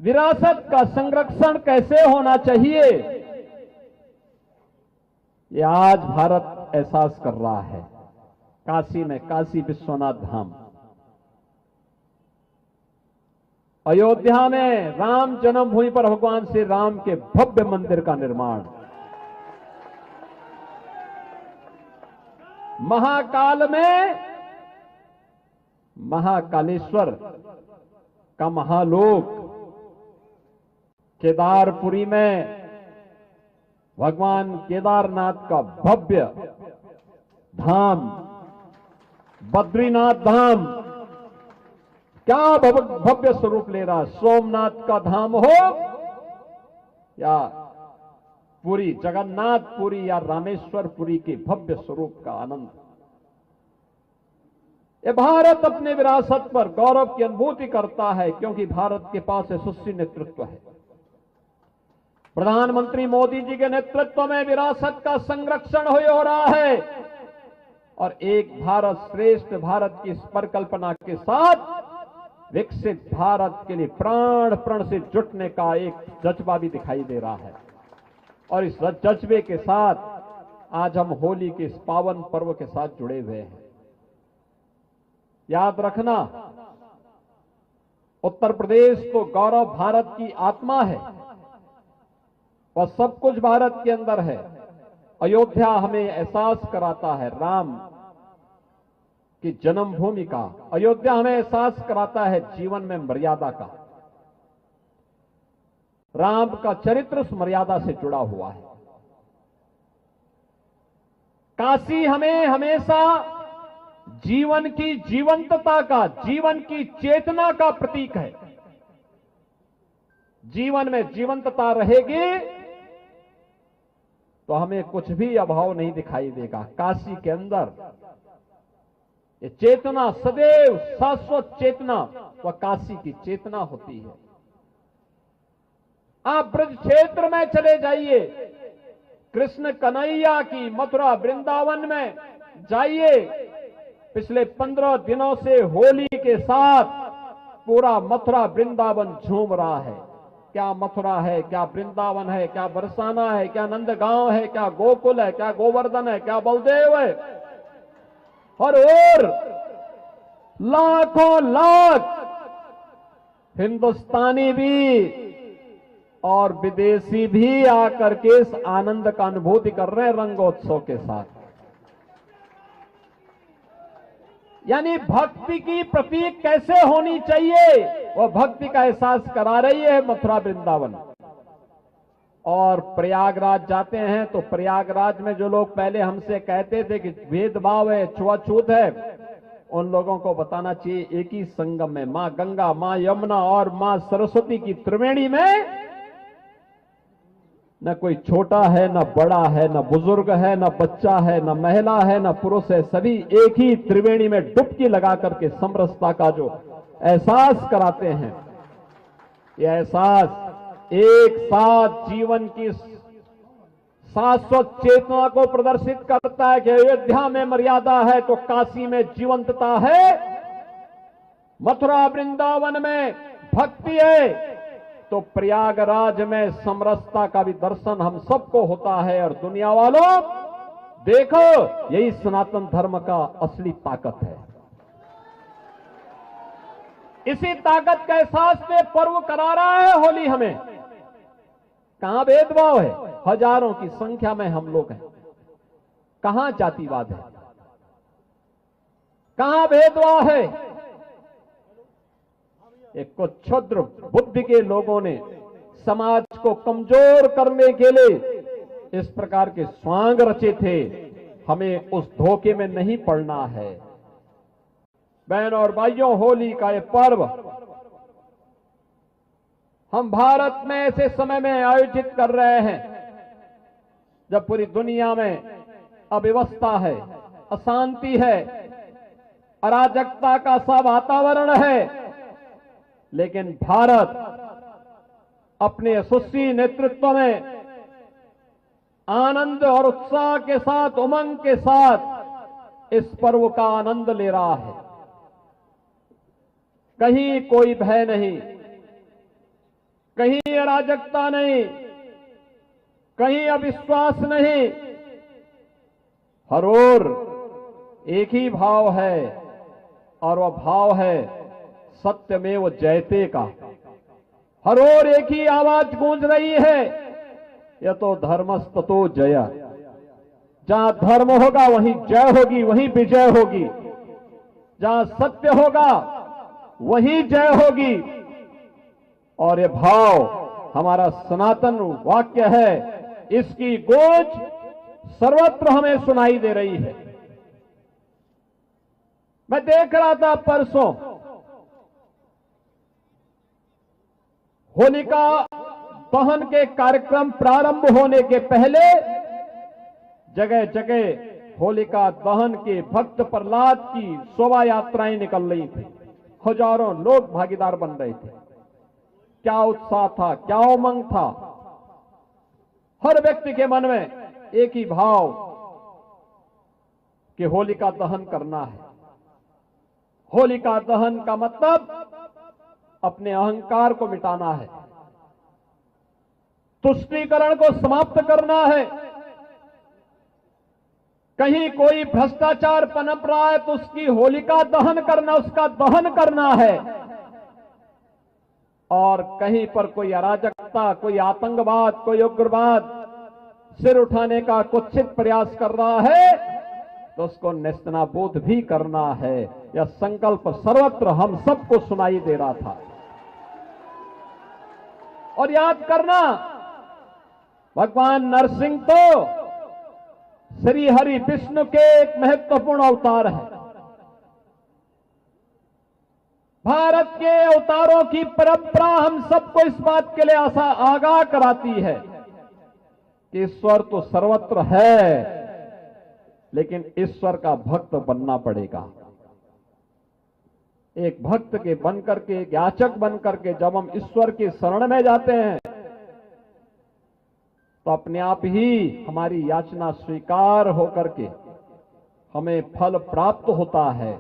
विरासत का संरक्षण कैसे होना चाहिए, ये आज भारत एहसास कर रहा है। काशी में काशी विश्वनाथ धाम, अयोध्या में राम जन्मभूमि पर भगवान श्री राम के भव्य मंदिर का निर्माण, महाकाल में महाकालेश्वर का महालोक, केदारपुरी में भगवान केदारनाथ का भव्य धाम, बद्रीनाथ धाम क्या भव्य स्वरूप ले रहा। सोमनाथ का धाम हो या पुरी जगन्नाथपुरी या रामेश्वरपुरी के भव्य स्वरूप का आनंद, ये भारत अपने विरासत पर गौरव की अनुभूति करता है, क्योंकि भारत के पास यशस्वी नेतृत्व है। प्रधानमंत्री मोदी जी के नेतृत्व में विरासत का संरक्षण हो रहा है और एक भारत श्रेष्ठ भारत की इस परिकल्पना के साथ विकसित भारत के लिए प्राण प्रण से जुटने का एक जज्बा भी दिखाई दे रहा है। और इस जज्बे के साथ आज हम होली के इस पावन पर्व के साथ जुड़े हुए हैं। याद रखना, उत्तर प्रदेश तो गौरव भारत की आत्मा है और सब कुछ भारत के अंदर है। अयोध्या हमें एहसास कराता है राम की जन्मभूमि का, अयोध्या हमें एहसास कराता है जीवन में मर्यादा का। राम का चरित्र उस मर्यादा से जुड़ा हुआ है। काशी हमें हमेशा जीवन की जीवंतता का, जीवन की चेतना का प्रतीक है। जीवन में जीवंतता रहेगी तो हमें कुछ भी अभाव नहीं दिखाई देगा। काशी के अंदर ये चेतना सदैव शाश्वत चेतना वह काशी की चेतना होती है। आप ब्रज क्षेत्र में चले जाइए, कृष्ण कन्हैया की मथुरा वृंदावन में जाइए। पिछले 15 दिनों से होली के साथ पूरा मथुरा वृंदावन झूम रहा है। क्या मथुरा है, क्या वृंदावन है, क्या बरसाना है, क्या नंदगांव है, क्या गोकुल है, क्या गोवर्धन है, क्या बलदेव है, और लाखों लाख हिंदुस्तानी भी और विदेशी भी आकर के इस आनंद का अनुभूति कर रहे हैं रंगोत्सव के साथ। यानी भक्ति की प्रतीक कैसे होनी चाहिए, वह भक्ति का एहसास करा रही है मथुरा वृंदावन। और प्रयागराज जाते हैं तो प्रयागराज में जो लोग पहले हमसे कहते थे कि भेदभाव है, छुआछूत है, उन लोगों को बताना चाहिए एक ही संगम में मां गंगा, मां यमुना और मां सरस्वती की त्रिवेणी में न कोई छोटा है, न बड़ा है, न बुजुर्ग है, न बच्चा है, न महिला है, न पुरुष है, सभी एक ही त्रिवेणी में डुबकी लगा करके समरसता का जो एहसास कराते हैं, यह एहसास एक साथ जीवन की शाश्वत चेतना को प्रदर्शित करता है कि अयोध्या में मर्यादा है तो काशी में जीवंतता है, मथुरा वृंदावन में भक्ति है तो प्रयागराज में समरसता का भी दर्शन हम सबको होता है। और दुनिया वालों देखो, यही सनातन धर्म का असली ताकत है। इसी ताकत का एहसास में पर्व करा रहा है होली हमें। कहां भेदभाव है, हजारों की संख्या में हम लोग हैं, कहां जातिवाद है, कहां भेदभाव है। एक कुछ क्षुद्र बुद्धि के लोगों ने समाज को कमजोर करने के लिए इस प्रकार के स्वांग रचे थे। हमें उस धोखे में नहीं पड़ना है। बहनों और भाइयों, होली का ये पर्व हम भारत में ऐसे समय में आयोजित कर रहे हैं जब पूरी दुनिया में अव्यवस्था है, अशांति है, अराजकता का सा वातावरण है। लेकिन भारत अपने यशस्वी नेतृत्व में आनंद और उत्साह के साथ, उमंग के साथ इस पर्व का आनंद ले रहा है। कहीं कोई भय नहीं, कहीं अराजकता नहीं, कहीं अविश्वास नहीं, हर ओर एक ही भाव है और वह भाव है सत्यमेव जयते का। हर ओर एक ही आवाज गूंज रही है, यह तो धर्मस्ततो जय। जहां धर्म होगा वहीं जय होगी, वहीं विजय होगी। जहां सत्य होगा वहीं जय होगी। और यह भाव हमारा सनातन वाक्य है, इसकी गूंज सर्वत्र हमें सुनाई दे रही है। मैं देख रहा था परसों होलिका दहन के कार्यक्रम प्रारंभ होने के पहले जगह जगह होलिका दहन के भक्त प्रहलाद की शोभा यात्राएं निकल रही थी। हजारों लोग भागीदार बन रहे थे। क्या उत्साह था, क्या उमंग था। हर व्यक्ति के मन में एक ही भाव कि होलिका दहन करना है। होलिका दहन का मतलब अपने अहंकार को मिटाना है, तुष्टीकरण को समाप्त करना है। कहीं कोई भ्रष्टाचार पनप रहा है तो उसकी होलिका दहन करना, उसका दहन करना है। और कहीं पर कोई अराजकता, कोई आतंकवाद, कोई उग्रवाद सिर उठाने का कुत्सित प्रयास कर रहा है तो उसको नेस्तनाबूद भी करना है। यह संकल्प सर्वत्र हम सबको सुनाई दे रहा था। और याद करना, भगवान नरसिंह तो श्री हरि विष्णु के एक महत्वपूर्ण अवतार है। भारत के अवतारों की परंपरा हम सबको इस बात के लिए आगाह कराती है कि ईश्वर तो सर्वत्र है, लेकिन ईश्वर का भक्त बनना पड़ेगा। एक भक्त के बनकर के, एक याचक बनकर के जब हम ईश्वर की शरण में जाते हैं तो अपने आप ही हमारी याचना स्वीकार होकर के हमें फल प्राप्त होता है।